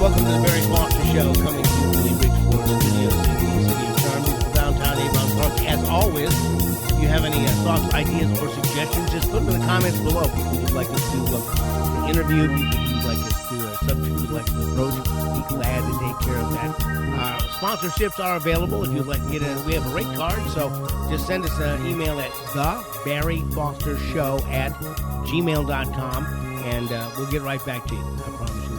Welcome to the Barry Foster Show, coming to you from the Ridgeport Studios in the city of Charm, downtown Avon Park. As always, if you have any thoughts, ideas, or suggestions, just put them in the comments below. If you would like us to interview, if you would like us to a subject you would like to approach, be glad to take care of that. Sponsorships are available if you'd like to get in. We have a rate card, so just send us an email at thebarryfostershow@gmail.com, and we'll get right back to you. I promise you.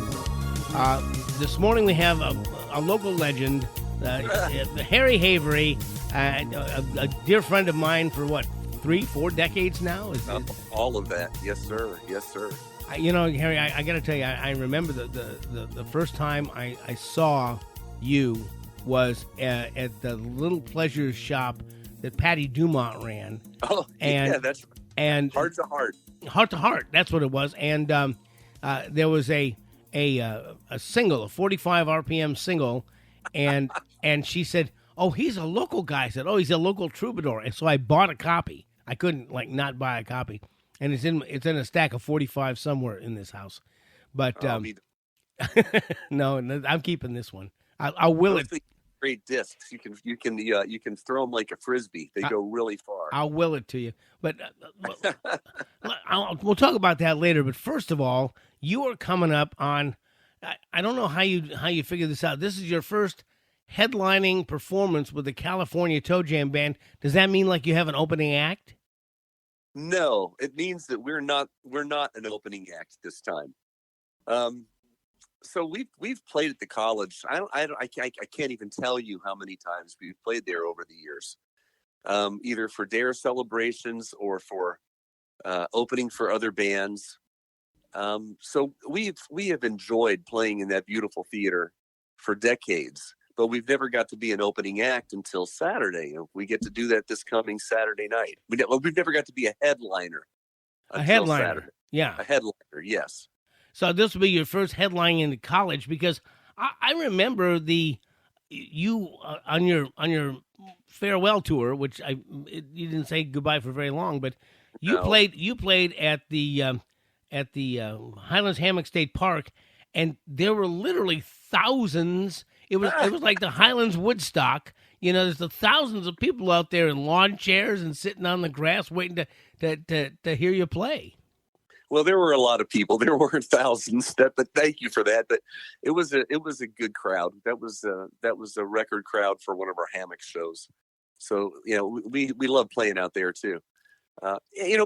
This morning we have a local legend, Harry Havery, a dear friend of mine for 3-4 decades now? All of that. Yes, sir. Yes, sir. Harry, I got to tell you, I remember the first time I saw you was at the little pleasure shop that Patty Dumont ran. Oh, yeah, that's right. And Heart to Heart. Heart to Heart, that's what it was. And there was a single, a 45 RPM single, and she said, "Oh, he's a local guy." I said, "Oh, he's a local troubadour." And so I bought a copy. I couldn't not buy a copy, and it's in a stack of 45 somewhere in this house. But no, I'm keeping this one. I'll will it. Great discs. You can throw them like a frisbee. They go really far. I'll will it to you. But we'll talk about that later. But first of all, you are coming up on. I don't know how you figure this out. This is your first headlining performance with the California Toe Jam Band. Does that mean like you have an opening act? No, it means that we're not an opening act this time. So we've played at the college. I can't even tell you how many times we've played there over the years, either for Dare celebrations or for opening for other bands. So we have enjoyed playing in that beautiful theater for decades, but we've never got to be an opening act until Saturday. We get to do that this coming Saturday night. We've never got to be a headliner. A headliner, Saturday. Yeah, a headliner, yes. So this will be your first headline in college, because I remember you on your farewell tour, which you didn't say goodbye for very long, but you played at the Highlands Hammock State Park, and there were literally thousands. It was like the Highlands Woodstock. There's the thousands of people out there in lawn chairs and sitting on the grass waiting to hear you play. Well, there were a lot of people. There weren't thousands, but thank you for that. But it was a good crowd. That was a record crowd for one of our hammock shows. So we love playing out there too.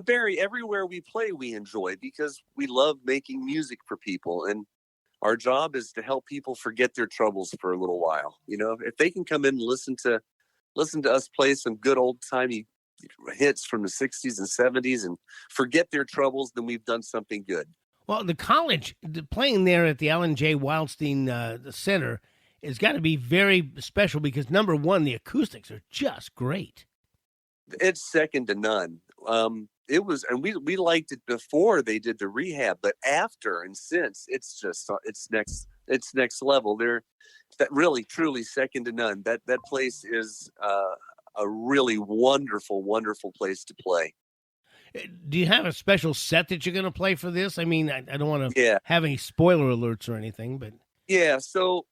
Barry, everywhere we play, we enjoy, because we love making music for people, and our job is to help people forget their troubles for a little while. If they can come in and listen to us play some good old timey hits from the 60s and 70s and forget their troubles, then we've done something good. Well, the college, playing there at the Alan J. Wildstein Center, has got to be very special, because number one, the acoustics are just great. It's second to none. It was, and we liked it before they did the rehab, but after and since, it's next level. They're really truly second to none. That place is a really wonderful, wonderful place to play. Do you have a special set that you're going to play for this? I mean, I don't want to have any spoiler alerts or anything, but yeah. So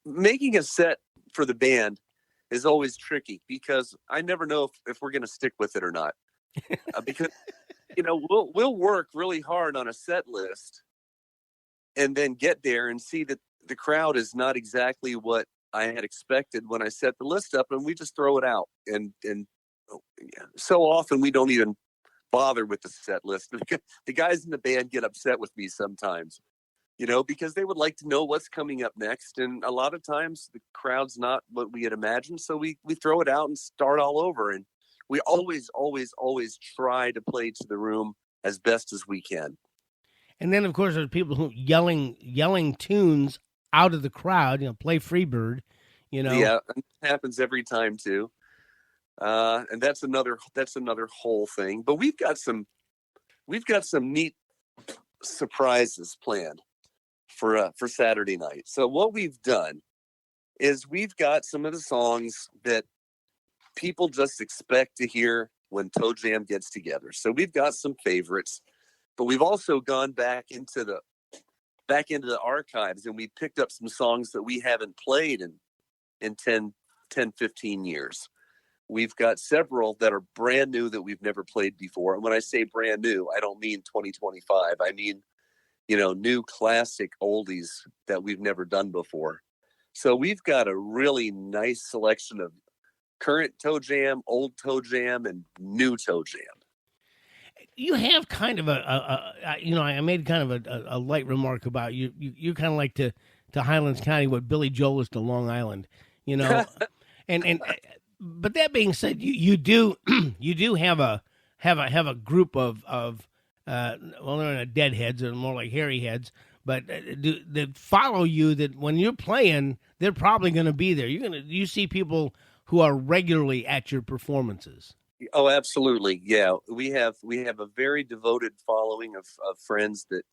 making a set for the band is always tricky, because I never know if we're going to stick with it or not. Because we'll work really hard on a set list, and then get there and see that the crowd is not exactly what I had expected when I set the list up, and we just throw it out. And so often we don't even bother with the set list. The guys in the band get upset with me sometimes, because they would like to know what's coming up next. And a lot of times the crowd's not what we had imagined. So we throw it out and start all over. And we always, always, always try to play to the room as best as we can. And then, of course, there's people who yelling tunes out of the crowd, play Freebird, Yeah, it happens every time too. And that's another whole thing. But we've got some neat surprises planned for Saturday night. So what we've done is we've got some of the songs that people just expect to hear when Toe Jam gets together. So we've got some favorites, but we've also gone back into the archives, and we picked up some songs that we haven't played in 15 years. We've got several that are brand new that we've never played before. And when I say brand new, I don't mean 2025. I mean, new classic oldies that we've never done before. So we've got a really nice selection of current Toe Jam, old Toe Jam, and new Toe Jam. You have kind of I made kind of a light remark about you. You kind of like to Highlands County what Billy Joel is to Long Island, and but that being said, you do you do have a group of they're not deadheads, they're more like hairy heads, but that follow you. That when you're playing, they're probably going to be there. You see people who are regularly at your performances. Oh, absolutely, yeah. We have a very devoted following of friends that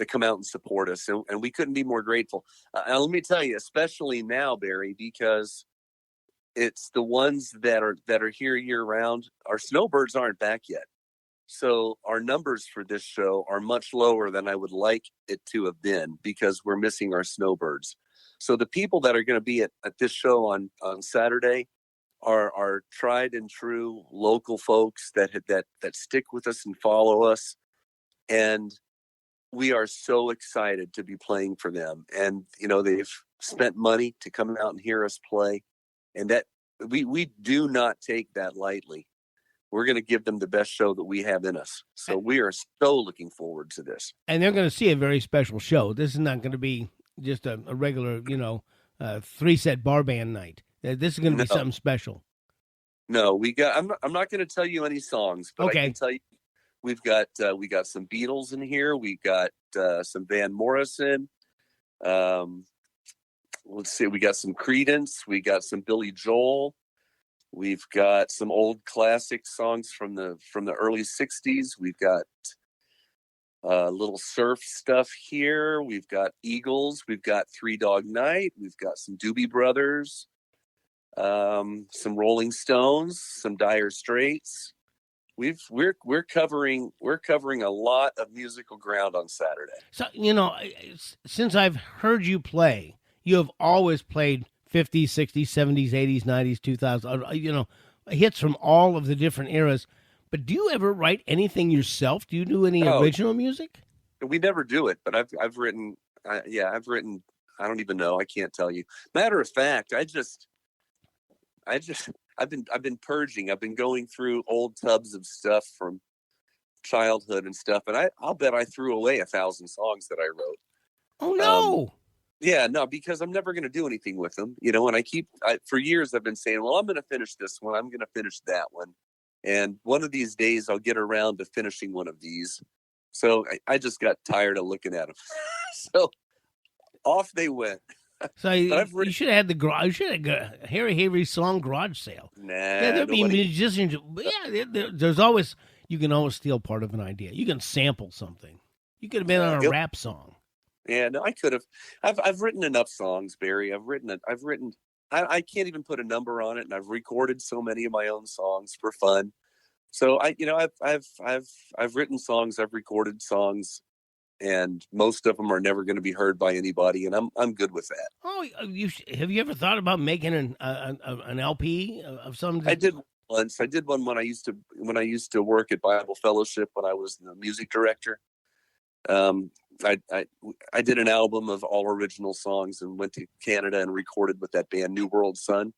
come out and support us, and we couldn't be more grateful. Let me tell you, especially now, Barry, because it's the ones that are here year round. Our snowbirds aren't back yet. So our numbers for this show are much lower than I would like it to have been because we're missing our snowbirds. So the people that are going to be at this show on Saturday are tried and true local folks that stick with us and follow us. And we are so excited to be playing for them. And, they've spent money to come out and hear us play. And that we do not take that lightly. We're going to give them the best show that we have in us. So we are so looking forward to this. And they're going to see a very special show. This is not going to be just a regular, 3-set bar band night. This is going to be something special. No, I'm not going to tell you any songs, but okay. I can tell you we got some Beatles in here. We got some Van Morrison. Let's see, we got some Creedence, we got some Billy Joel, we've got some old classic songs from the early 60s. We've got little surf stuff here. We've got Eagles, we've got Three Dog Night, we've got some Doobie Brothers, some Rolling Stones, some Dire Straits. We're covering a lot of musical ground on Saturday. So, since I've heard you play, you have always played 50s, 60s, 70s, 80s, 90s, 2000s, hits from all of the different eras. But do you ever write anything yourself? Do you do any original music? We never do it, but I've written. I've written. I don't even know. I can't tell you. Matter of fact, I've been purging. I've been going through old tubs of stuff from childhood and stuff, and I'll bet I threw away 1,000 songs that I wrote. Oh no. Yeah, no, because I'm never going to do anything with them, and for years I've been saying, well, I'm going to finish this one. I'm going to finish that one. And one of these days I'll get around to finishing one of these. So I just got tired of looking at them. So off they went. So you should have had the garage. You should have Harry Havery song garage sale. Nah, there'd be musicians. Yeah, there's always, you can always steal part of an idea. You can sample something. You could have been on a rap song. Yeah, no, I could have. I've written enough songs, Barry. I can't even put a number on it, and I've recorded so many of my own songs for fun. So I've written songs, I've recorded songs, and most of them are never going to be heard by anybody, and I'm good with that. Oh, have you ever thought about making an LP of some? I did once. I did one when I used to work at Bible Fellowship when I was the music director. I did an album of all original songs and went to Canada and recorded with that band New World Sun.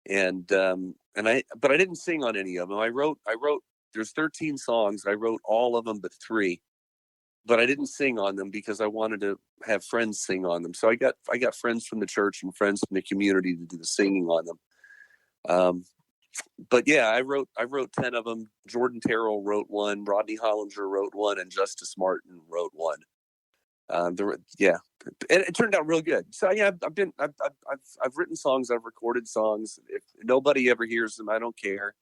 But I didn't sing on any of them. I wrote, there's 13 songs. I wrote all of them, but 3, but I didn't sing on them because I wanted to have friends sing on them. So I got friends from the church and friends from the community to do the singing on them. But yeah, I wrote 10 of them. Jordan Terrell wrote one, Rodney Hollinger wrote one, and Justice Martin wrote one. It turned out real good. So yeah, I've written songs, I've recorded songs. If nobody ever hears them, I don't care.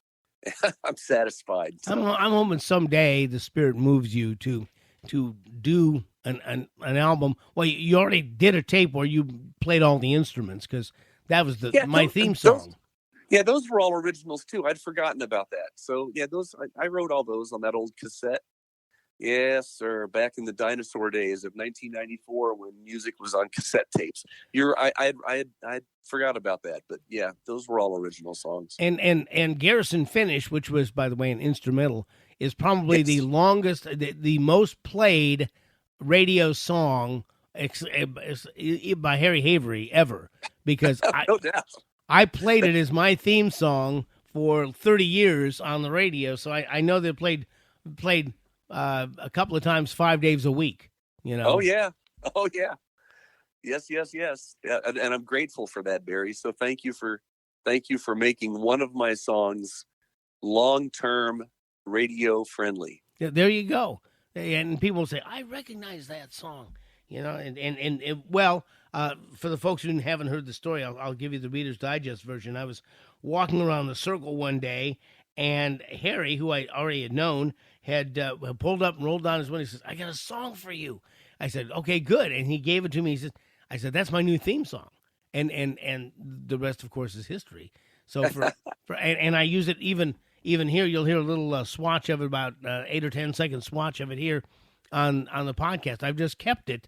I'm satisfied. So. I'm hoping someday the Spirit moves you to do an album. Well, you already did a tape where you played all the instruments because that was my theme song. Yeah, those were all originals too. I'd forgotten about that. So yeah, those I wrote all those on that old cassette. Yes, sir. Back in the dinosaur days of 1994, when music was on cassette tapes. I forgot about that, but yeah, those were all original songs. And Garrison Finish, which was, by the way, an instrumental, is probably the Yes. longest, the most played radio song by Harry Havery ever, because No doubt. I played it as my theme song for 30 years on the radio, so I know they played a couple of times 5 days a week. You know. Oh yeah. Oh yeah. Yes, yes, yes. Yeah, and I'm grateful for that, Barry. So thank you for making one of my songs long-term radio friendly. Yeah, there you go. And people say, I recognize that song. You know, well, for the folks who haven't heard the story, I'll give you the Reader's Digest version. I was walking around the circle one day, and Harry, who I already had known, had pulled up and rolled down his window. He says, I got a song for you. I said, okay, good. And he gave it to me. I said, that's my new theme song. And the rest, of course, is history. So and I use it even here. You'll hear a little swatch of it, about 8 or 10 second swatch of it here on the podcast. I've just kept it.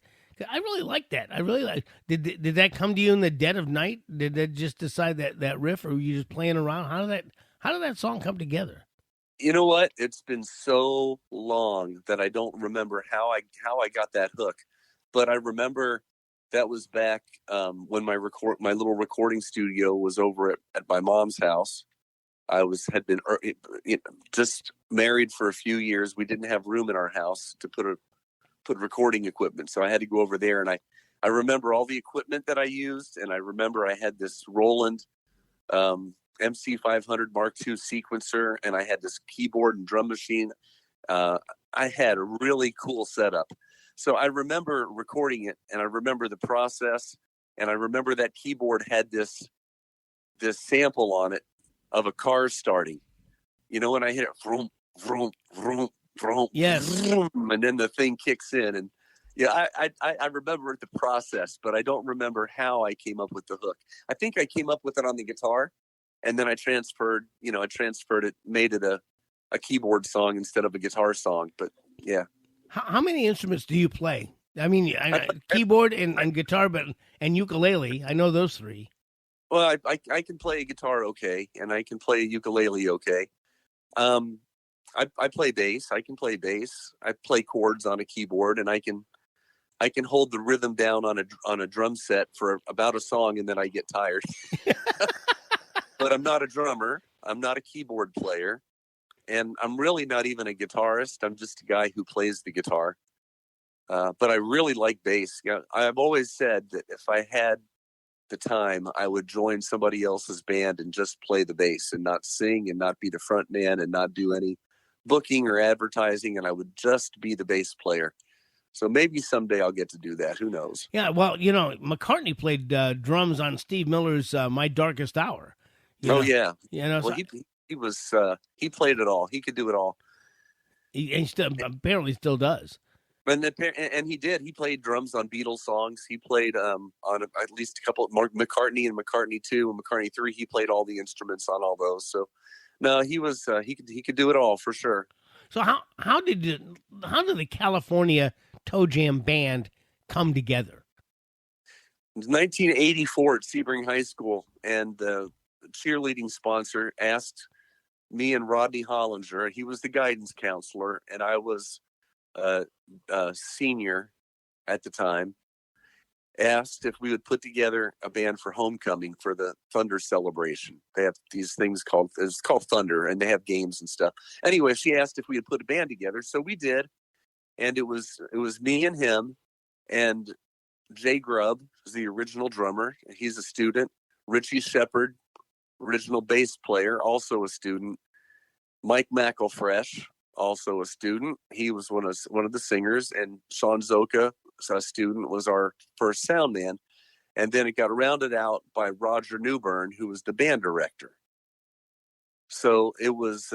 I really like that. I really like. Did that come to you in the dead of night? Did that just decide that riff, or were you just playing around? How did that song come together? You know what? It's been so long that I don't remember how I got that hook, but I remember that was back when my little recording studio was over at my mom's house. I had been just married for a few years. We didn't have room in our house to put recording equipment, so I had to go over there. And I remember all the equipment that I used, and I remember I had this Roland MC500 Mark II sequencer, and I had this keyboard and drum machine. I had a really cool setup. So I remember recording it, and I remember the process, and I remember that keyboard had this sample on it of a car starting. You know, when I hit it, vroom, vroom, vroom, vroom, Yes. vroom, and then the thing kicks in. And yeah, I remember the process, but I don't remember how I came up with the hook. I think I came up with it on the guitar, and then I transferred it, made it a keyboard song instead of a guitar song. But yeah. How many instruments do you play? I mean, keyboard and guitar, and ukulele. I know those three. Well, I can play a guitar okay, and I can play a ukulele okay. I play bass. I can play bass. I play chords on a keyboard, and I can hold the rhythm down on a drum set for about a song, and then I get tired. But I'm not a drummer. I'm not a keyboard player. And I'm really not even a guitarist. I'm just a guy who plays the guitar. But I really like bass. You know, I've always said that if I had the time, I would join somebody else's band and just play the bass and not sing and not be the front man and not do any booking or advertising. And I would just be the bass player. So maybe someday I'll get to do that. Who knows? Yeah, well, you know, McCartney played drums on Steve Miller's "My Darkest Hour." Yeah. You know, well, he played it all. He could do it all. He still apparently still does. And he did. He played drums on Beatles songs. He played on at least a couple of McCartney and McCartney 2 and McCartney 3. He played all the instruments on all those. So no, he could do it all for sure. So how did the California Toe Jam band come together? It was 1984 at Sebring High School, and the cheerleading sponsor asked me and Rodney Hollinger. He was the guidance counselor, and I was a senior at the time. Asked if we would put together a band for homecoming for the Thunder celebration. They have these things called Thunder, and they have games and stuff. Anyway, she asked if we would put a band together, so we did, and it was me and him, and Jay Grubb was the original drummer. He's a student. Richie Shepard, original bass player, also a student. Mike McElfresh, also a student. He was one of the singers, and Sean Zoka, a student, was our first sound man. And then it got rounded out by Roger Newbern, who was the band director. So it was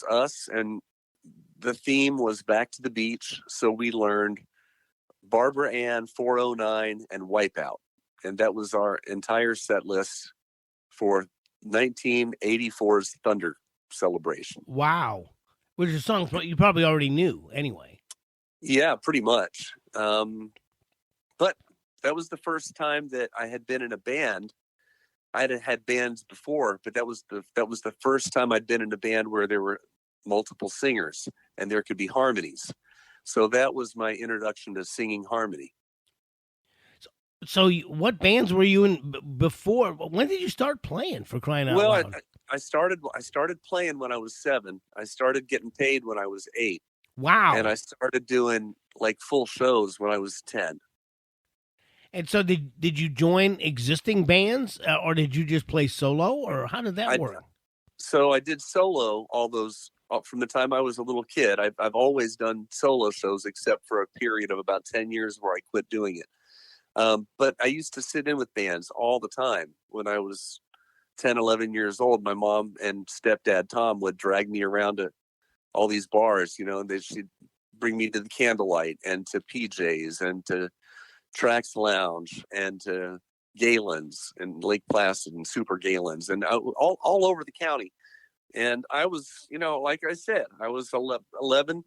us, and the theme was Back to the Beach. So we learned Barbara Ann, 409, and Wipeout. And that was our entire set list for 1984's Thunder celebration. Wow. Which is songs you probably already knew anyway. Yeah, pretty much. But that was the first time that I had been in a band. I had bands before, but that was the first time I'd been in a band where there were multiple singers and there could be harmonies. So that was my introduction to singing harmony. So what bands were you in before? When did you start playing, for crying out loud? I started playing when I was 7. I started getting paid when I was 8. Wow. And I started doing like full shows when I was 10. And so did you join existing bands or did you just play solo, or how did that work? So I did solo all those from the time I was a little kid. I've always done solo shows except for a period of about 10 years where I quit doing it. But I used to sit in with bands all the time. When I was 10, 11 years old, my mom and stepdad, Tom, would drag me around to all these bars, and she'd bring me to the Candlelight and to PJ's and to Trax Lounge and to Galen's and Lake Placid and Super Galen's and all over the county. And I was, like I said, I was 11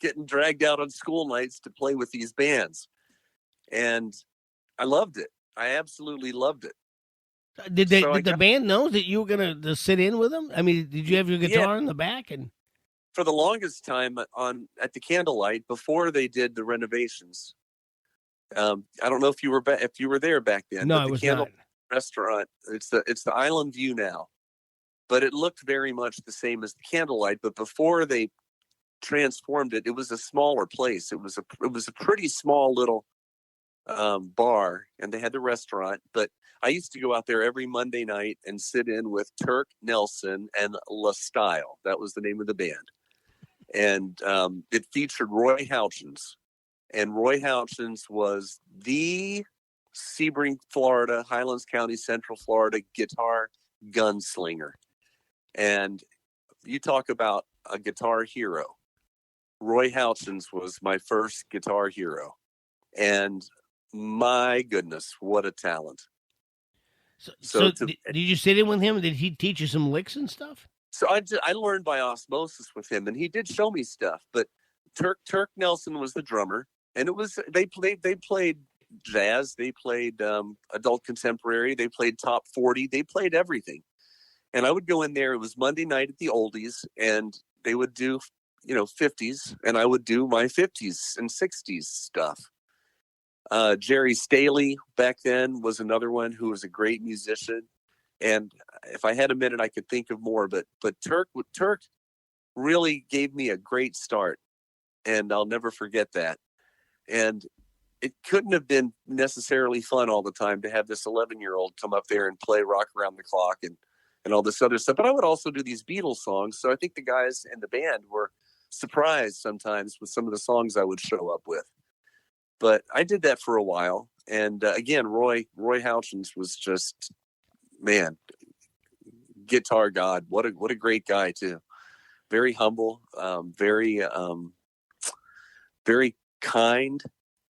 getting dragged out on school nights to play with these bands. And I loved it. I absolutely loved it. Did the band know that you were going to sit in with them? I mean, did you have your guitar in the back? And for the longest time at the Candlelight, before they did the renovations, I don't know if you were there back then. No, but I was Candlelight not. Restaurant. It's the Island View now, but it looked very much the same as the Candlelight. But before they transformed it, it was a smaller place. It was a pretty small little bar, and they had the restaurant. But I used to go out there every Monday night and sit in with Turk Nelson and La Style. That was the name of the band. And it featured Roy Houchins. And Roy Houchins was the Sebring, Florida, Highlands County, Central Florida guitar gunslinger. And you talk about a guitar hero. Roy Houchins was my first guitar hero. And my goodness, what a talent. So did you sit in with him? Did he teach you some licks and stuff? So I learned by osmosis with him, and he did show me stuff. But Turk Nelson was the drummer, and they played jazz, they played adult contemporary, they played top 40, they played everything. And I would go in there. It was Monday night at the Oldies, and they would do 50s, and I would do my 50s and 60s stuff. Jerry Staley back then was another one who was a great musician. And if I had a minute, I could think of more, but Turk really gave me a great start, and I'll never forget that. And it couldn't have been necessarily fun all the time to have this 11-year-old come up there and play Rock Around the Clock and all this other stuff. But I would also do these Beatles songs. So I think the guys in the band were surprised sometimes with some of the songs I would show up with. But I did that for a while. And again, Roy Houchins was just, man, guitar god. What a great guy too. Very humble, very kind,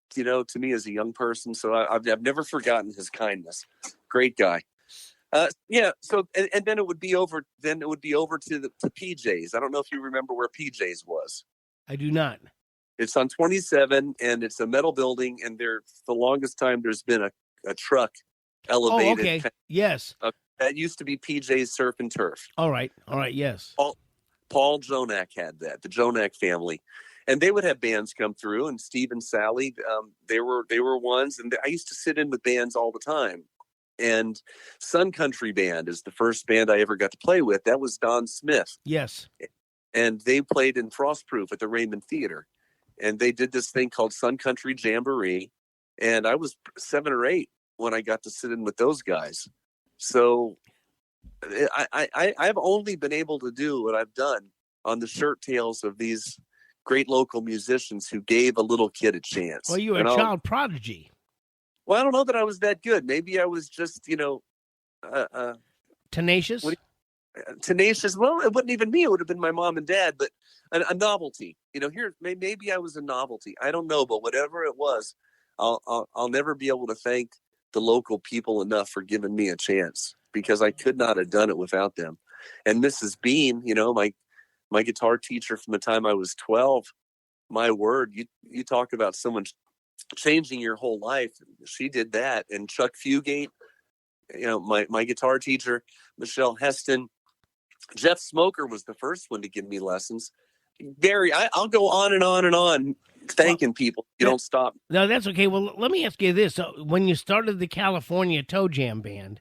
to me as a young person. So I've never forgotten his kindness. Great guy. So and then it would be over. Then it would be over to PJ's. I don't know if you remember where PJ's was. I do not. It's on 27, and it's a metal building. And for the longest time, there's been a truck elevated. Oh, okay. Yes. That used to be PJ's Surf and Turf. All right. Yes. Paul Jonak had that. The Jonak family, and they would have bands come through. And Steve and Sally, they were ones. And I used to sit in with bands all the time. And Sun Country Band is the first band I ever got to play with. That was Don Smith. Yes. And they played in Frostproof at the Raymond Theater. And they did this thing called Sun Country Jamboree. And I was 7 or 8 when I got to sit in with those guys. So I've only been able to do what I've done on the shirt tails of these great local musicians who gave a little kid a chance. Well, you were a child prodigy. Well, I don't know that I was that good. Maybe I was just, tenacious. Tenacious. Well, it wasn't even me. It would have been my mom and dad, but a novelty. Maybe I was a novelty. I don't know, but whatever it was, I'll never be able to thank the local people enough for giving me a chance, because I could not have done it without them. And Mrs. Bean, my guitar teacher from the time I was 12, my word, you talk about someone changing your whole life. She did that. And Chuck Fugate, my guitar teacher, Michelle Heston, Jeff Smoker was the first one to give me lessons. I'll go on and on and on thanking people. You don't stop. No, that's okay. Well, let me ask you this: so when you started the California Toe Jam Band,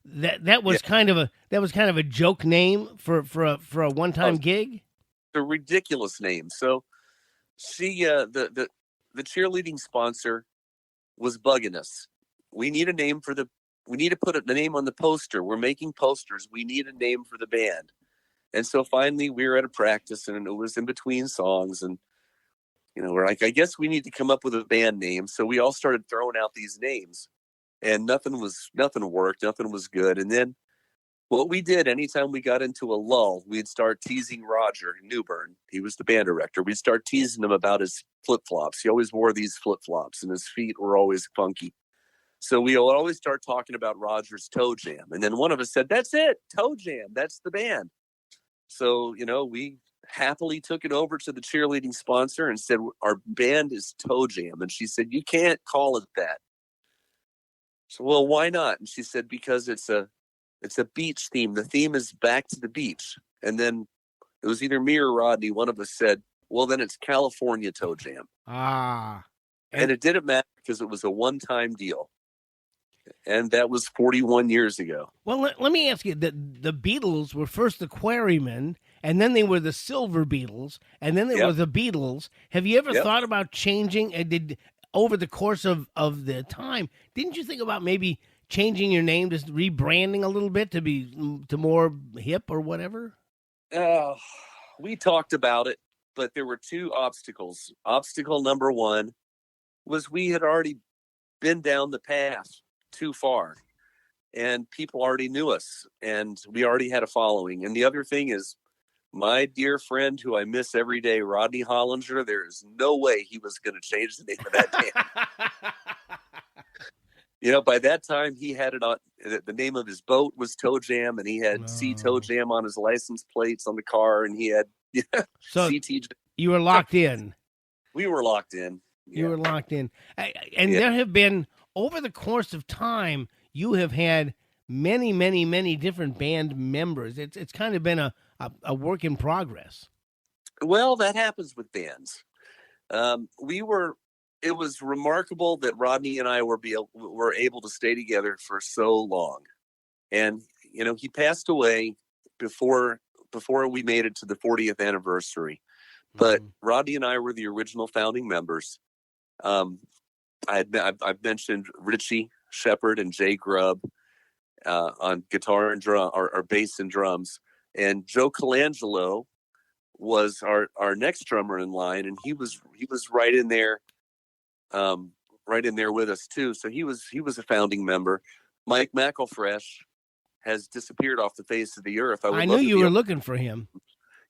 that was kind of a joke name for a one-time gig. A ridiculous name. So she the cheerleading sponsor was bugging us. We need to put the name on the poster. We're making posters. We need a name for the band. And so finally we were at a practice, and it was in between songs, and we're like, I guess we need to come up with a band name. So we all started throwing out these names, and nothing worked. Nothing was good. And then what we did, anytime we got into a lull, we'd start teasing Roger Newbern. He was the band director. We'd start teasing him about his flip-flops. He always wore these flip-flops, and his feet were always funky. So we would always start talking about Roger's Toe Jam. And then one of us said, that's it, Toe Jam. That's the band. So, we happily took it over to the cheerleading sponsor and said, our band is Toe Jam. And she said, you can't call it that. So, well, why not? And she said, because it's a beach theme. The theme is back to the beach. And then it was either me or Rodney. One of us said, well, then it's California Toe Jam. And it didn't matter because it was a one-time deal. And that was 41 years ago. Well, let me ask you, the Beatles were first the Quarrymen, and then they were the Silver Beatles, and then they were the Beatles. Have you ever thought about changing, over the course of the time, didn't you think about maybe changing your name, just rebranding a little bit to more hip or whatever? We talked about it, but there were two obstacles. Obstacle number one was we had already been down the path too far, and people already knew us, and we already had a following. And the other thing is, my dear friend who I miss every day, Rodney Hollinger, there is no way he was going to change the name of that band. By that time he had it on, the name of his boat was Toe Jam, and he had Sea Toe Jam on his license plates on the car, and he had so CTJ. You were locked in. We were locked in. You were locked in. And there have been, over the course of time, you have had many, many, many different band members. It's kind of been a work in progress. Well, that happens with bands. It was remarkable that Rodney and I were able to stay together for so long. And, he passed away before we made it to the 40th anniversary. But Rodney and I were the original founding members. I've mentioned Richie Shepard and Jay Grubb on guitar and drum, or bass and drums, and Joe Colangelo was our next drummer in line, and he was right in there with us too. So he was a founding member. Mike McElfresh has disappeared off the face of the earth. I knew you were looking for him.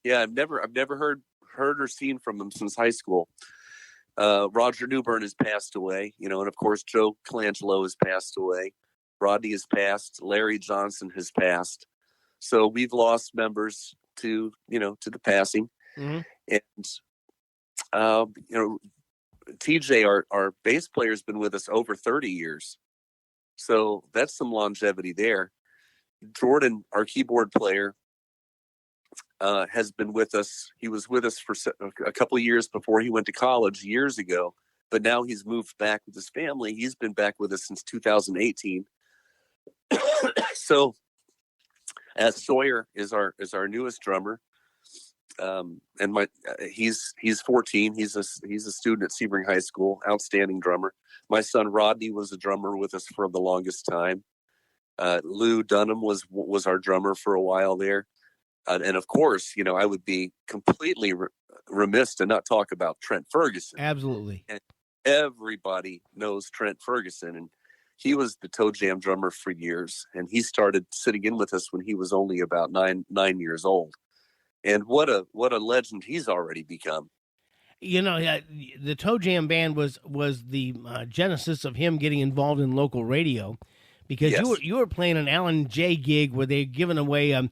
Yeah, I've never heard or seen from him since high school. Roger Newbern has passed away, and of course Joe Colangelo has passed away. Rodney has passed. Larry Johnson has passed. So we've lost members to the passing. Mm-hmm. And TJ, our bass player, has been with us over 30 years. So that's some longevity there. Jordan, our keyboard player, has been with us. He was with us for a couple of years before he went to college years ago, but now he's moved back with his family. He's been back with us since 2018. So, as Sawyer is our newest drummer, and he's 14. He's a student at Sebring High School. Outstanding drummer. My son Rodney was a drummer with us for the longest time. Lou Dunham was our drummer for a while there. And of course, I would be completely remiss to not talk about Trent Ferguson. Absolutely. And everybody knows Trent Ferguson, and he was the Toe Jam drummer for years. And he started sitting in with us when he was only about nine years old. And what a legend he's already become. The Toe Jam Band was the genesis of him getting involved in local radio, because Yes. you were playing an Alan J gig where they giving away a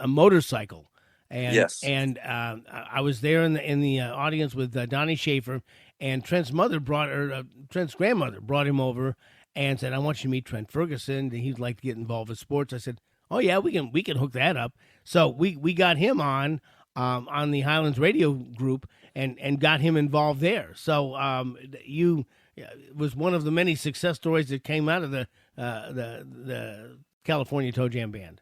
motorcycle, and Yes. and I was there in the audience with Donnie Schaefer, and Trent's grandmother brought him over and said, "I want you to meet Trent Ferguson. He'd like to get involved with sports." I said, "Oh yeah, we can hook that up." So we got him on the Highlands radio group and got him involved there. So you it was one of the many success stories that came out of the California Toe Jam Band.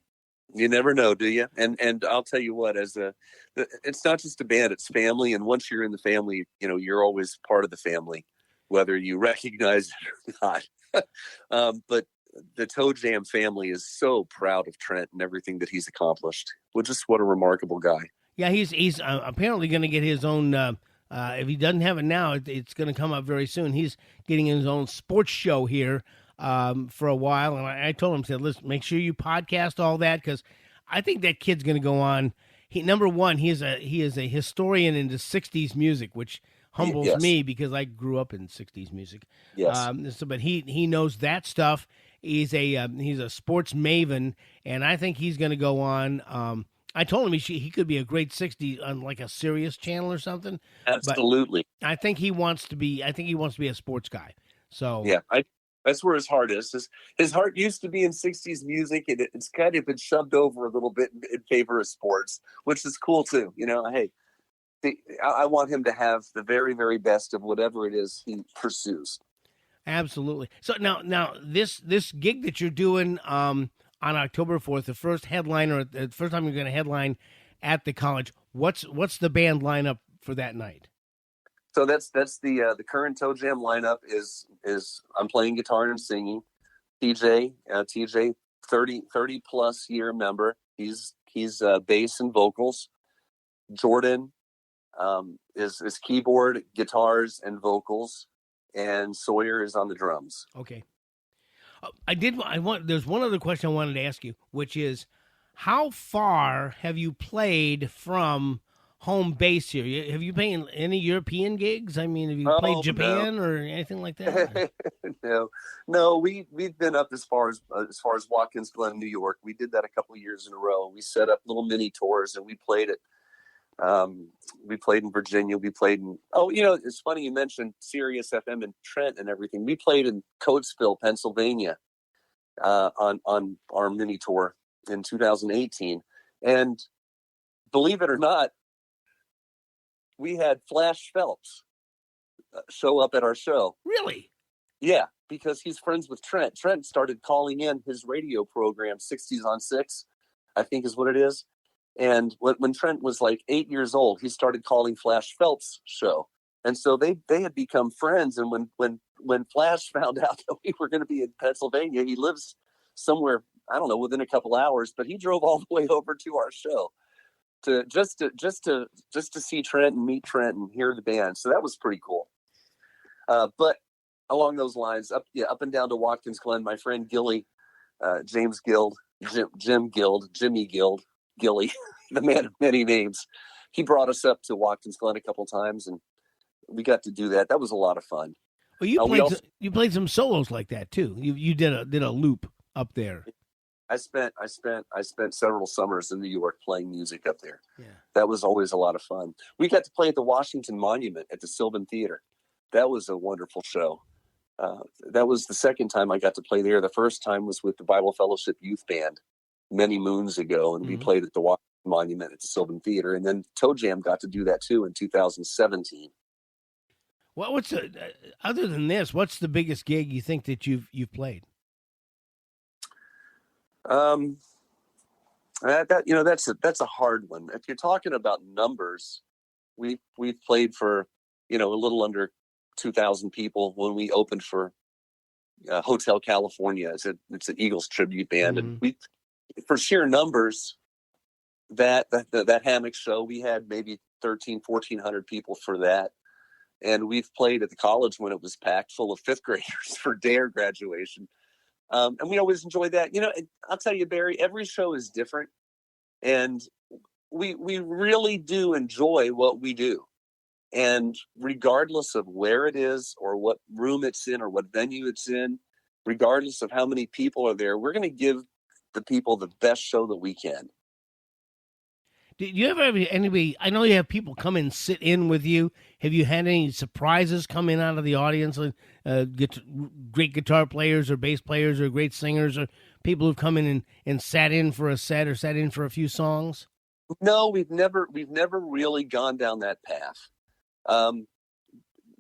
You never know, do you? And I'll tell you what, it's not just a band, it's family. And once you're in the family, you're always part of the family, whether you recognize it or not. But the Toe Jam family is so proud of Trent and everything that he's accomplished. Well, just what a remarkable guy. Yeah, he's apparently going to get his own. If he doesn't have it now, it's going to come up very soon. He's getting his own sports show here for a while, and I told him, said, "Listen, make sure you podcast all that, because I think that kid's going to go on." Number one, he is a historian into '60s music, which humbles Yes. me because I grew up in '60s music. Yes. But he knows that stuff. He's a sports maven, and I think he's going to go on. I told him he could be a great 60 on like a Sirius channel or something. Absolutely. But I think he wants to be. I think he wants to be a sports guy. So yeah, that's where his heart is. His heart used to be in '60s music, and it's kind of been shoved over a little bit in favor of sports, which is cool too. Hey, I want him to have the very, very best of whatever it is he pursues. Absolutely. So now this gig that you're doing on October 4th, the first headliner, the first time you're going to headline at the college. What's the band lineup for that night? So that's the current Toe Jam lineup is I'm playing guitar and singing. TJ 30 plus year member. He's bass and vocals. Jordan is keyboard, guitars, and vocals, and Sawyer is on the drums. Okay. There's one other question I wanted to ask you, which is, how far have you played from home base here? Have you played any European gigs? I mean, have you played Japan or anything like that? No. We've been up as far as Watkins Glen, New York. We did that a couple of years in a row. We set up little mini tours, and we played it. We played in Virginia. We played in. It's funny you mentioned Sirius FM and Trent and everything. We played in Coatesville, Pennsylvania, on our mini tour in 2018, and believe it or not, we had Flash Phelps show up at our show. Really? Yeah, because he's friends with Trent. Trent started calling in his radio program, 60s on 6, I think is what it is. And when Trent was like 8 years old, he started calling Flash Phelps' show. And so they had become friends. And when Flash found out that we were going to be in Pennsylvania, he lives somewhere, I don't know, within a couple hours, but he drove all the way over to our show to just to see Trent and meet Trent and hear the band. So that was pretty cool. But along those lines, up and down to Watkins Glen, my friend Gilly, James Guild, Jim Guild, Jimmy Guild, Gilly, the man of many names. He brought us up to Watkins Glen a couple times, and we got to do that. That was a lot of fun. Well, you played some solos like that too. You did a loop up there. I spent several summers in New York playing music up there. Yeah. That was always a lot of fun. We got to play at the Washington Monument at the Sylvan Theater. That was a wonderful show. That was the second time I got to play there. The first time was with the Bible Fellowship Youth Band many moons ago, and we played at the Washington Monument at the Sylvan Theater. And then Toe Jam got to do that too in 2017. Well, other than this, what's the biggest gig you think that you've played? That's a hard one. If you're talking about numbers, we've played for a little under 2,000 people when we opened for Hotel California. It's an Eagles tribute band, and we, for sheer numbers, that hammock show, we had maybe 1,400 people for that. And we've played at the college when it was packed full of fifth graders for DARE graduation. And we always enjoy that. I'll tell you, Barry, every show is different. And we really do enjoy what we do. And regardless of where it is or what room it's in or what venue it's in, regardless of how many people are there, we're going to give the people the best show that we can. Did you ever have anybody? I know you have people come and sit in with you. Have you had any surprises come in out of the audience? Great guitar players or bass players or great singers or people who've come in and sat in for a set or sat in for a few songs? No, we've never really gone down that path.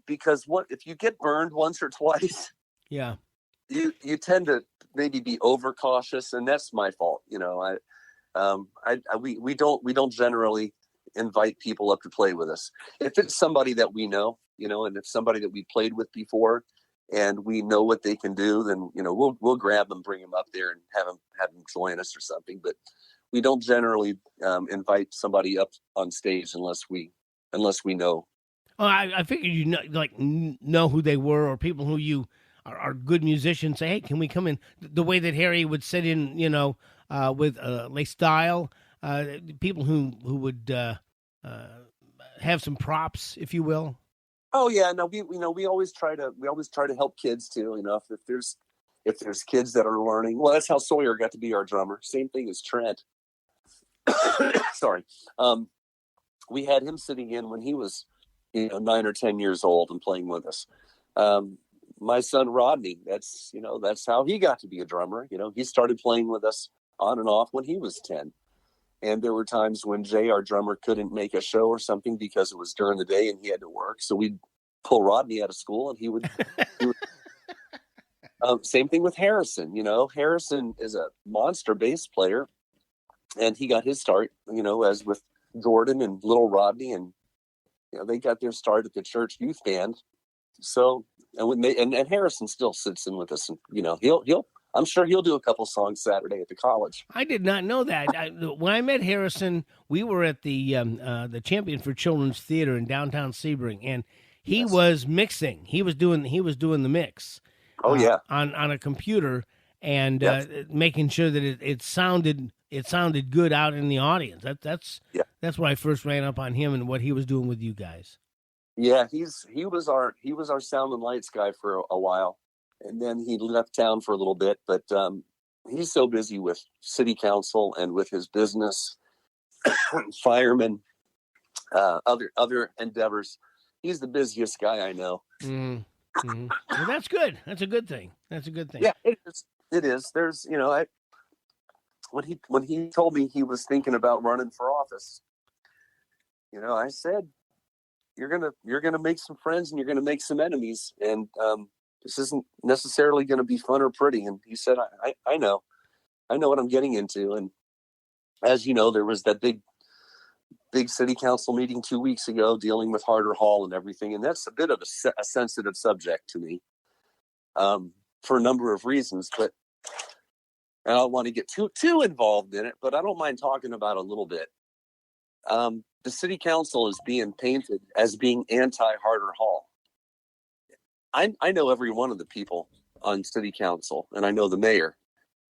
Because if you get burned once or twice, yeah, you tend to maybe be overcautious, and that's my fault. We don't generally invite people up to play with us. If it's somebody that we know, and if somebody that we played with before, and we know what they can do, then we'll grab them, bring them up there, and have them join us or something. But we don't generally invite somebody up on stage unless we know. Oh, I figured know who they were, or people who you are good musicians. Say, hey, can we come in? The way that Harry would sit in, with Les Style, people who would have some props, if you will. Oh yeah, no, we always try to help kids too. If there's kids that are learning, well, that's how Sawyer got to be our drummer. Same thing as Trent. Sorry, we had him sitting in when he was 9 or 10 years old and playing with us. My son Rodney, that's how he got to be a drummer. He started playing with us on and off when he was 10. And there were times when Jay, our drummer, couldn't make a show or something because it was during the day and he had to work. So we'd pull Rodney out of school and he would same thing with Harrison. Harrison is a monster bass player, and he got his start, as with Jordan and little Rodney, and they got their start at the church youth band. So, and Harrison still sits in with us, and I'm sure he'll do a couple songs Saturday at the college. I did not know that. When I met Harrison, we were at the Champion for Children's Theater in downtown Sebring, and he was mixing. He was doing the mix. Oh yeah, on a computer, and making sure that it sounded good out in the audience. That's where I first ran up on him and what he was doing with you guys. Yeah, he was our sound and lights guy for a while, and then he left town for a little bit. But he's so busy with city council and with his business, firemen, other endeavors. He's the busiest guy I know. Mm-hmm. Well, that's good. That's a good thing. Yeah, it is. It is. There's, when he told me he was thinking about running for office, I said, you're gonna make some friends and you're gonna make some enemies, and this isn't necessarily going to be fun or pretty. And he said, I know what I'm getting into. And as you know, there was that big city council meeting 2 weeks ago dealing with Harder Hall and everything. And that's a bit of a sensitive subject to me, for a number of reasons, but I don't want to get too involved in it, but I don't mind talking about it a little bit. The city council is being painted as being anti-Harder Hall. I know every one of the people on city council, and I know the mayor.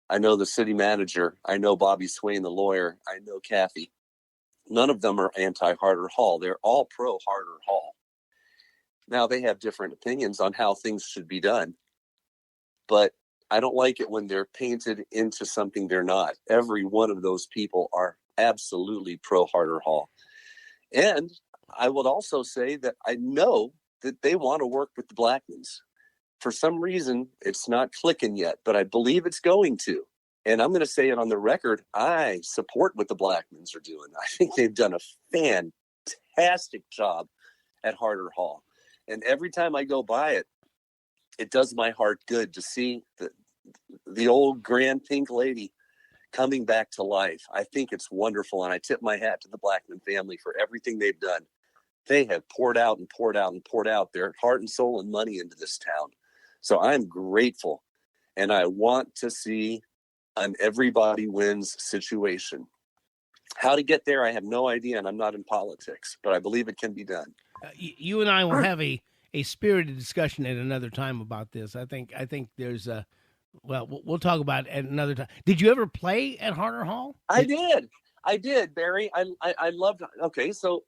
I know the city manager. I know Bobby Swain, the lawyer. I know Kathy. None of them are anti-Harder Hall. They're all pro-Harder Hall. Now, they have different opinions on how things should be done, but I don't like it when they're painted into something they're not. Every one of those people are absolutely pro-Harder Hall. And I would also say that I know that they want to work with the Blackmans. For some reason, it's not clicking yet, but I believe it's going to. And I'm going to say it on the record. I support what the Blackmans are doing. I think they've done a fantastic job at Harder Hall. And every time I go by it, it does my heart good to see the old grand pink lady coming back to life. I think it's wonderful. And I tip my hat to the Blackman family for everything they've done. They have poured out and poured out and poured out their heart and soul and money into this town. So I'm grateful. And I want to see an everybody wins situation. How to get there, I have no idea, and I'm not in politics, but I believe it can be done. You and I will have a spirited discussion at another time about this. I think there's a, well, we'll talk about it at another time. Did you ever play at Harder Hall? I did, Barry. I loved. Okay, so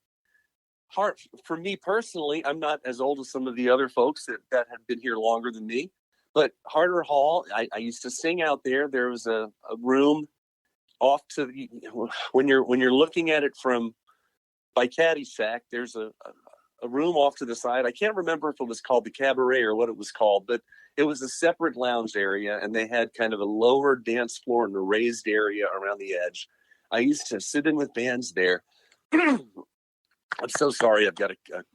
hard for me personally. I'm not as old as some of the other folks that have been here longer than me, but Harder Hall, I used to sing out there. There was a room off to the, when you're looking at it from by Caddyshack, there's a room off to the side. I can't remember if it was called the Cabaret or what it was called, but it was a separate lounge area, and they had kind of a lower dance floor and a raised area around the edge. I used to sit in with bands there. I'm so sorry. I've got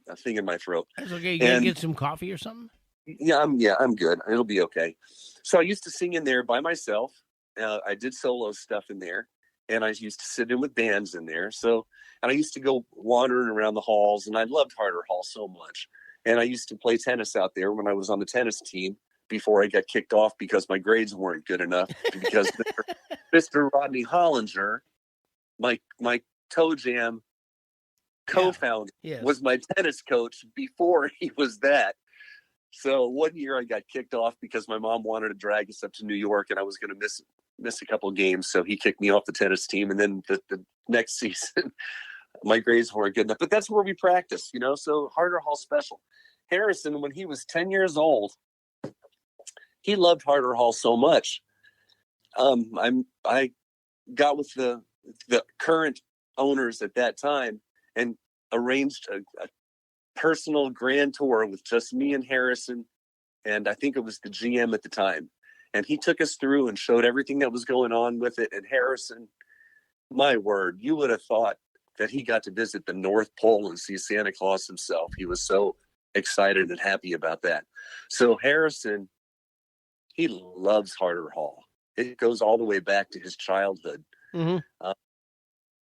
a thing in my throat. That's okay. You gotta get some coffee or something? Yeah, I'm good. It'll be okay. So I used to sing in there by myself. I did solo stuff in there, and I used to sit in with bands in there. And I used to go wandering around the halls, and I loved Harder Hall so much. And I used to play tennis out there when I was on the tennis team before I got kicked off because my grades weren't good enough. Because Mr. Rodney Hollinger, my Toe Jam co-founder, was my tennis coach before he was that. So one year I got kicked off because my mom wanted to drag us up to New York, and I was going to miss a couple of games. So he kicked me off the tennis team. And then the next season, my grades weren't good enough. But that's where we practice, So Harder Hall special. Harrison, when he was 10 years old, he loved Harder Hall so much. I got with the current owners at that time and arranged a personal grand tour with just me and Harrison, and I think it was the GM at the time. And he took us through and showed everything that was going on with it. And Harrison, my word, you would have thought that he got to visit the North Pole and see Santa Claus himself. He was so excited and happy about that. So Harrison, he loves Harder Hall. It goes all the way back to his childhood. Mm-hmm.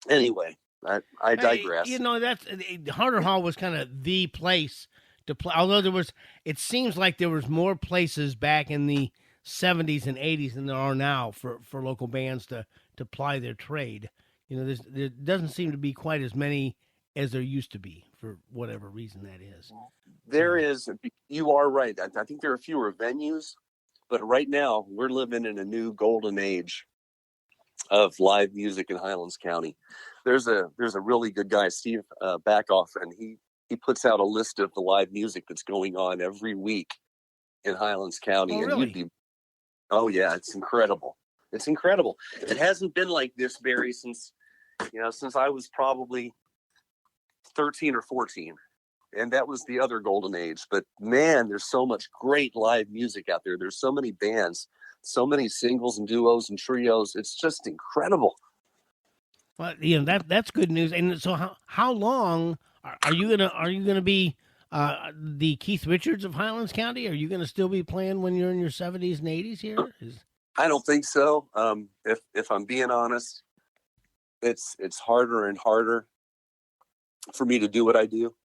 Anyway, I digress. That's Harder Hall was kind of the place to play. Although it seems like there was more places back in the 70s and 80s than there are now for local bands to ply their trade. There doesn't seem to be quite as many as there used to be for whatever reason that is. There is. You are right. I think there are fewer venues, but right now we're living in a new golden age of live music in Highlands County. There's a really good guy, Steve Backoff, and he puts out a list of the live music that's going on every week in Highlands County. Oh, really? Yeah, it's incredible. It's incredible. It hasn't been like this, Barry, since I was probably 13 or 14. And that was the other golden age. But man, there's so much great live music out there. There's so many bands, so many singles and duos and trios. It's just incredible. Well, that's good news. And so how long are you gonna be the Keith Richards of Highlands County? Are you gonna still be playing when you're in your 70s and 80s here? I don't think so. If I'm being honest, it's harder and harder for me to do what I do.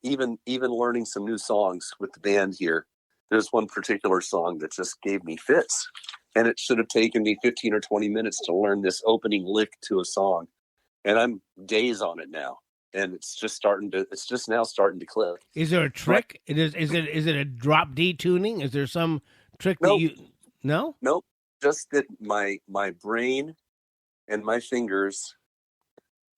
Even learning some new songs with the band here. There's one particular song that just gave me fits, and it should have taken me 15 or 20 minutes to learn this opening lick to a song, and I'm days on it now, and it's just now starting to click. Is there a trick? Right. Is it a drop D tuning? Is there some trick Nope. that you? No. Nope. Just that my brain and my fingers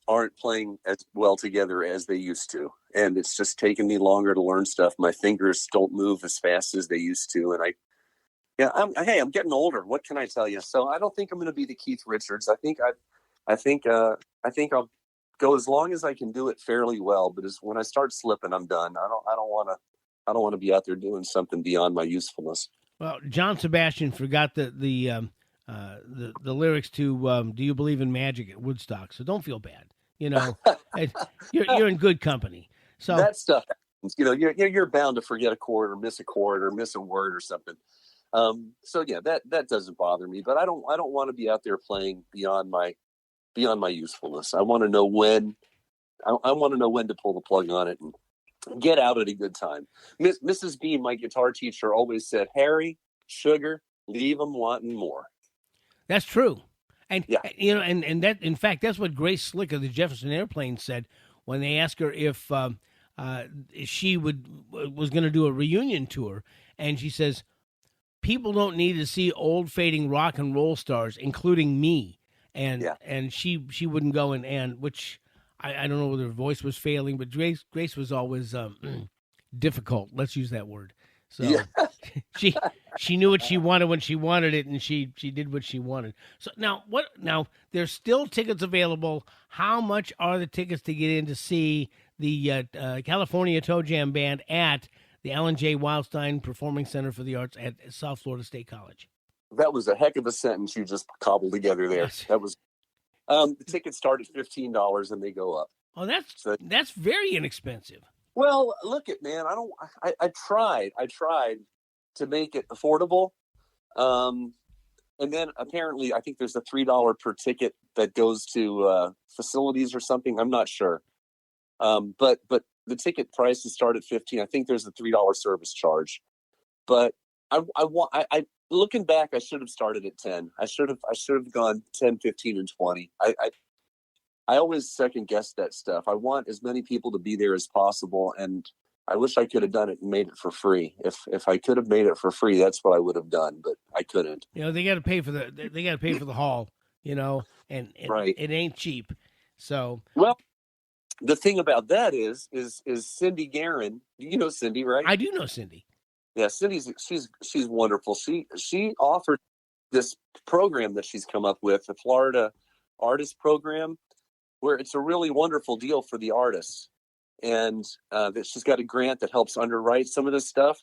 aren't playing as well together as they used to. And it's just taken me longer to learn stuff. My fingers don't move as fast as they used to. And I'm getting older. What can I tell you? So I don't think I'm going to be the Keith Richards. I think I'll go as long as I can do it fairly well. But when I start slipping, I'm done. I don't want to be out there doing something beyond my usefulness. Well, John Sebastian forgot the lyrics to "Do You Believe in Magic" at Woodstock, so don't feel bad. You're in good company. So that stuff happens. You're bound to forget a chord or miss a word or something. So yeah, that doesn't bother me. But I don't want to be out there playing beyond my usefulness. I want to know when. I want to know when to pull the plug on it and get out at a good time. Mrs. B, my guitar teacher, always said, "Harry, sugar, leave them wanting more." That's true. And yeah. And that, in fact, that's what Grace Slick of the Jefferson Airplane said when they asked her if she was going to do a reunion tour, and she says, "People don't need to see old fading rock and roll stars, including me." And she wouldn't go, and which I don't know whether her voice was failing, but Grace was always difficult. Let's use that word. So Yeah. she knew what she wanted when she wanted it, and she did what she wanted. So now what? Now there's still tickets available. How much are the tickets to get in to see the California Toe Jam Band at the Alan J. Wildstein Performing Center for the Arts at South Florida State College? That was a heck of a sentence you just cobbled together there. Yes. That was the tickets start at $15 and they go up. Oh, that's very inexpensive. Well, look at man, I tried to make it affordable. And then apparently I think there's a $3 per ticket that goes to facilities or something. I'm not sure. But the ticket prices start at $15. I think there's a $3 service charge. But I looking back, I should have started at 10. I should have gone 10, 15, and 20. I always second guess that stuff. I want as many people to be there as possible, and I wish I could have done it and made it for free. If I could have made it for free, that's what I would have done, but I couldn't. They got to pay for the hall, and right. It ain't cheap. So well, the thing about that is Cindy Guerin. You know Cindy, right? I do know Cindy. Yeah, she's wonderful. She offered this program that she's come up with, the Florida Artist Program, where it's a really wonderful deal for the artists, and that she's got a grant that helps underwrite some of this stuff.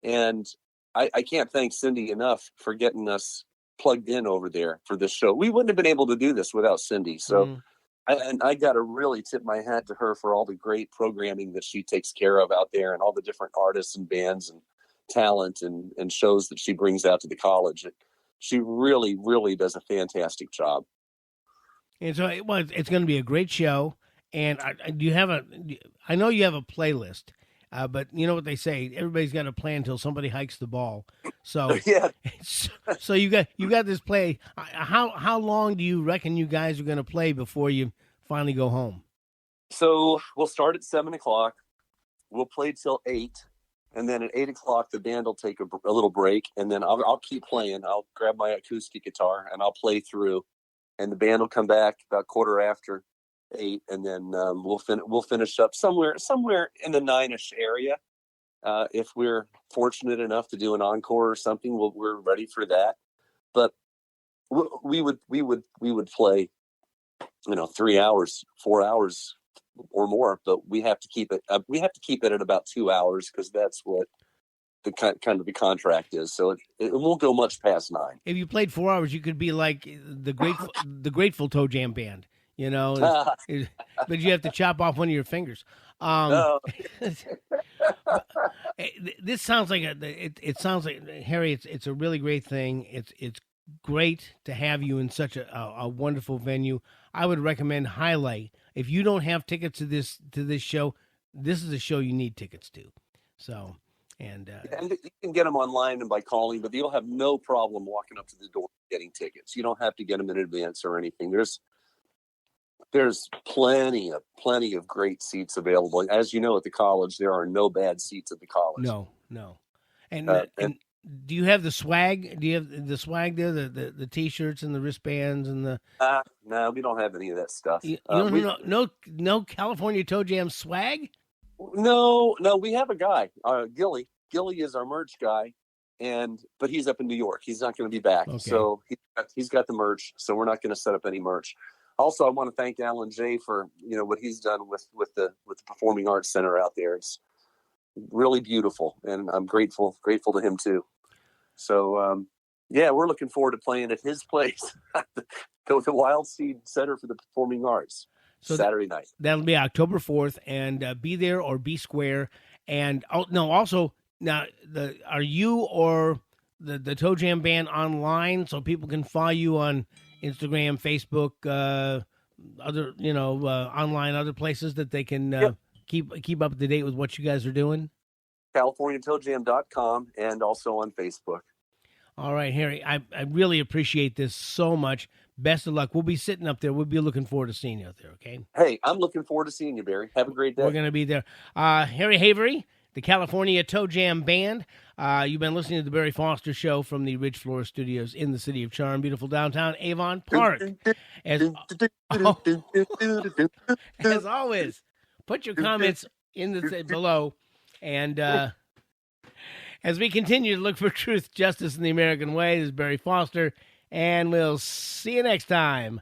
And I can't thank Cindy enough for getting us plugged in over there for this show. We wouldn't have been able to do this without Cindy. So, I got to really tip my hat to her for all the great programming that she takes care of out there, and all the different artists and bands and talent and shows that she brings out to the college. She really, really does a fantastic job. And so it's going to be a great show. And I know you have a playlist, but you know what they say, everybody's got a plan until somebody hikes the ball. So yeah. So you got this play. How long do you reckon you guys are going to play before you finally go home? So we'll start at 7:00. We'll play till 8. And then at 8:00, the band will take a little break, and then I'll keep playing. I'll grab my acoustic guitar and I'll play through, and the band will come back about 8:15, and then we'll finish up somewhere in the 9ish area. If we're fortunate enough to do an encore or something, we're ready for that. But we would play, 3 hours, 4 hours. Or more, but we have to keep it. We have to keep it at about 2 hours because that's what the kind of the contract is. So it won't go much past 9. If you played 4 hours, you could be like the Grateful Toe Jam Band, but you have to chop off one of your fingers. This sounds like it sounds like, Harry. It's a really great thing. It's great to have you in such a wonderful venue. I would recommend highly. If you don't have tickets to this show, this is a show you need tickets to. So, and you can get them online and by calling, but you'll have no problem walking up to the door getting tickets. You don't have to get them in advance or anything. There's plenty of great seats available. As you know, at the college, there are no bad seats at the college. No. And do you have the swag? Do you have the swag there? The T-shirts and the wristbands and the? No, we don't have any of that stuff. No California Toe Jam swag. No, we have a guy, Gilly. Gilly is our merch guy, but he's up in New York. He's not going to be back, okay. So he's got the merch. So we're not going to set up any merch. Also, I want to thank Alan J for what he's done with the Performing Arts Center out there. It's really beautiful, and I'm grateful to him too. So we're looking forward to playing at his place, the Wild Seed Center for the Performing Arts, Saturday night. That'll be October 4th, and be there or be square. And also now, are you or the Toe Jam Band online so people can follow you on Instagram, Facebook, other online, other places that they can keep up to date with what you guys are doing? CaliforniaToeJam.com and also on Facebook. All right, Harry, I really appreciate this so much. Best of luck. We'll be sitting up there. We'll be looking forward to seeing you out there, okay? Hey, I'm looking forward to seeing you, Barry. Have a great day. We're going to be there. Harry Havery, the California Toe Jam Band. You've been listening to the Barry Foster Show from the Ridge Floor Studios in the city of Charm, beautiful downtown Avon Park. As always, put your comments in the below, and as we continue to look for truth, justice, and the American way, this is Barry Foster, and we'll see you next time.